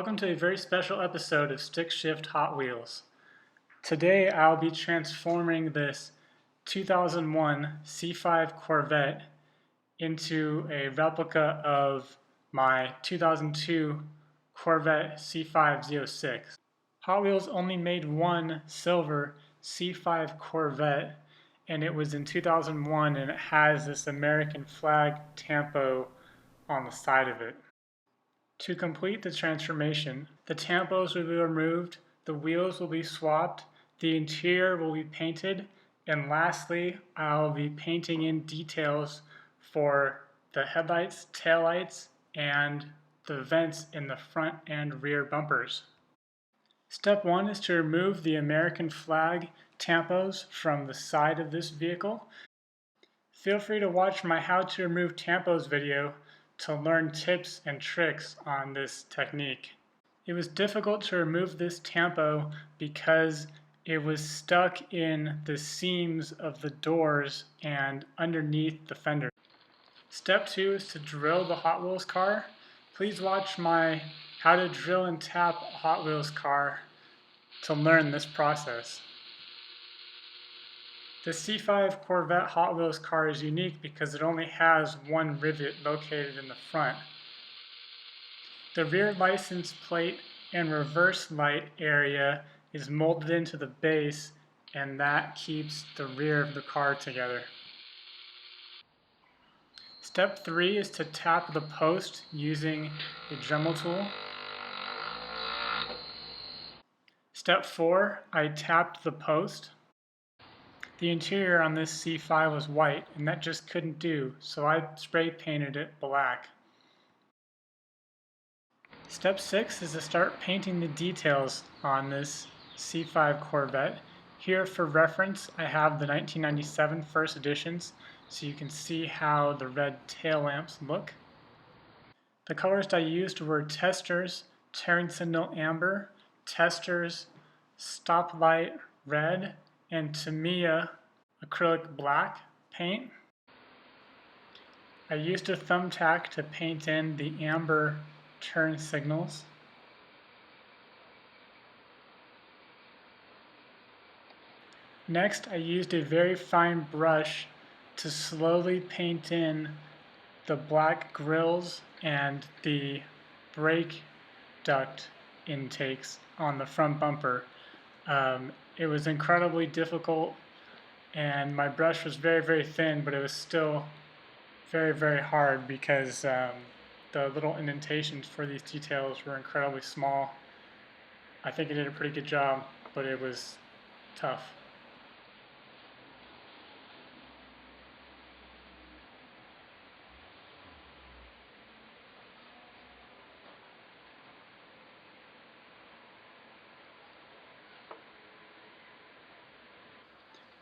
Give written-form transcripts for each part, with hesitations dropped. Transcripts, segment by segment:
Welcome to a very special episode of Stick Shift Hot Wheels. Today I'll be transforming this 2001 C5 Corvette into a replica of my 2002 Corvette C5 Z06. Hot Wheels only made one silver C5 Corvette, and it was in 2001, and it has this American flag tampo on the side of it. To complete the transformation, the tampos will be removed, the wheels will be swapped, the interior will be painted, and lastly, I'll be painting in details for the headlights, taillights, and the vents in the front and rear bumpers. Step 1 is to remove the American flag tampos from the side of this vehicle. Feel free to watch my How to Remove Tampos video to learn tips and tricks on this technique. It was difficult to remove this tampo because it was stuck in the seams of the doors and underneath the fender. Step 2 is to drill the Hot Wheels car. Please watch my How to Drill and Tap Hot Wheels car to learn this process. The C5 Corvette Hot Wheels car is unique because it only has one rivet located in the front. The rear license plate and reverse light area is molded into the base, and that keeps the rear of the car together. Step 3 is to tap the post using a Dremel tool. Step 4, I tapped the post. The interior on this C5 was white, and that just couldn't do, so I spray painted it black. Step 6 is to start painting the details on this C5 Corvette. Here for reference, I have the 1997 first editions, so you can see how the red tail lamps look. The colors I used were Testers, Turn Signal Amber, Testers, Stoplight Red, and Tamiya acrylic black paint. I used a thumbtack to paint in the amber turn signals. Next, I used a very fine brush to slowly paint in the black grills and the brake duct intakes on the front bumper. It was incredibly difficult, and my brush was very thin, but it was still very hard because the little indentations for these details were incredibly small. I think I did a pretty good job, but it was tough.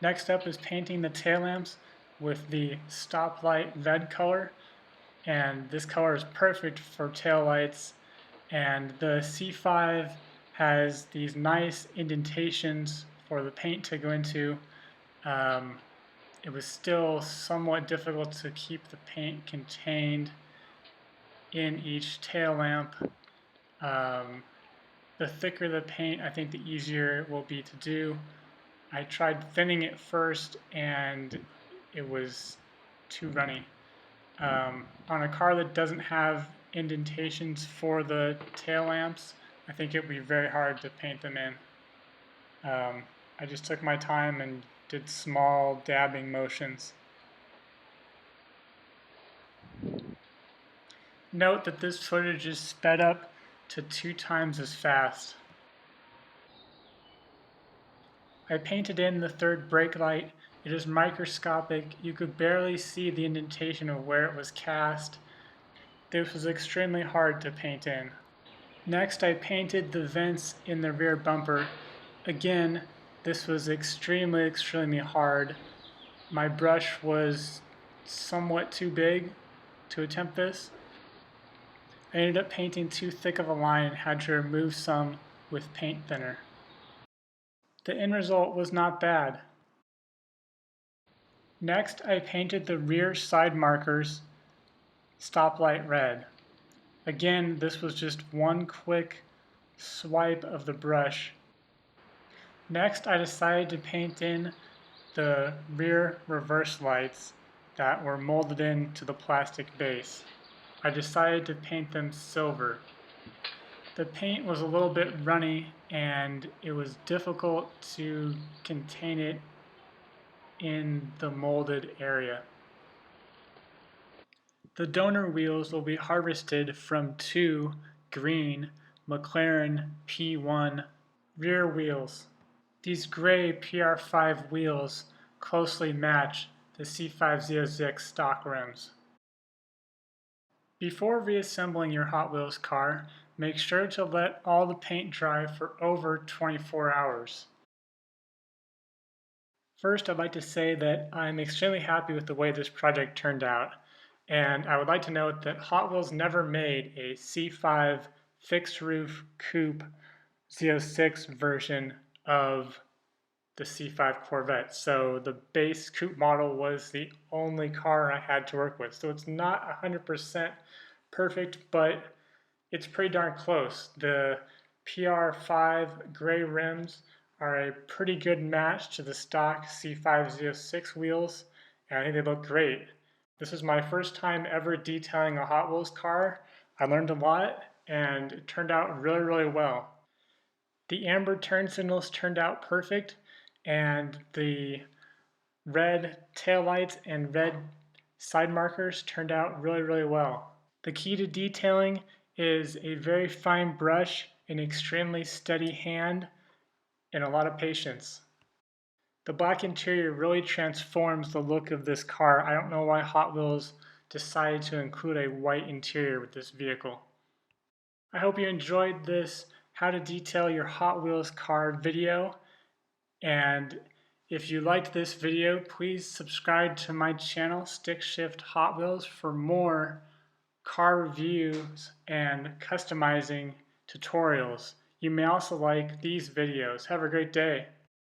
Next up is painting the tail lamps with the stoplight red color, and this color is perfect for tail lights. And the C5 has these nice indentations for the paint to go into. It was still somewhat difficult to keep the paint contained in each tail lamp. The thicker the paint, I think the easier it will be to do. I tried thinning it first, and it was too runny. On a car that doesn't have indentations for the tail lamps, I think it would be very hard to paint them in. I just took my time and did small dabbing motions. Note that this footage is sped up to 2 times as fast. I painted in the third brake light. It is microscopic. You could barely see the indentation of where it was cast. This was extremely hard to paint in. Next, I painted the vents in the rear bumper. Again, this was extremely hard. My brush was somewhat too big to attempt this. I ended up painting too thick of a line and had to remove some with paint thinner. The end result was not bad. Next, I painted the rear side markers stoplight red. Again, this was just one quick swipe of the brush. Next, I decided to paint in the rear reverse lights that were molded into the plastic base. I decided to paint them silver. The paint was a little bit runny and it was difficult to contain it in the molded area. The donor wheels will be harvested from two green McLaren P1 rear wheels. These gray PR5 wheels closely match the C5 stock rims. Before reassembling your Hot Wheels car, make sure to let all the paint dry for over 24 hours. First, I'd like to say that I'm extremely happy with the way this project turned out, and I would like to note that Hot Wheels never made a C5 fixed roof coupe Z06 version of the C5 Corvette. So the base coupe model was the only car I had to work with. So it's not 100% perfect, but it's pretty darn close. The PR5 gray rims are a pretty good match to the stock C506 wheels, and I think they look great. This is my first time ever detailing a Hot Wheels car. I learned a lot, and it turned out really, really well. The amber turn signals turned out perfect, and the red taillights and red side markers turned out really, really well. The key to detailing is a very fine brush, an extremely steady hand, and a lot of patience. The black interior really transforms the look of this car. I don't know why Hot Wheels decided to include a white interior with this vehicle. I hope you enjoyed this how to detail your Hot Wheels car video, and if you liked this video, please subscribe to my channel, StickShift Hot Wheels, for more car reviews and customizing tutorials. You may also like these videos. Have a great day.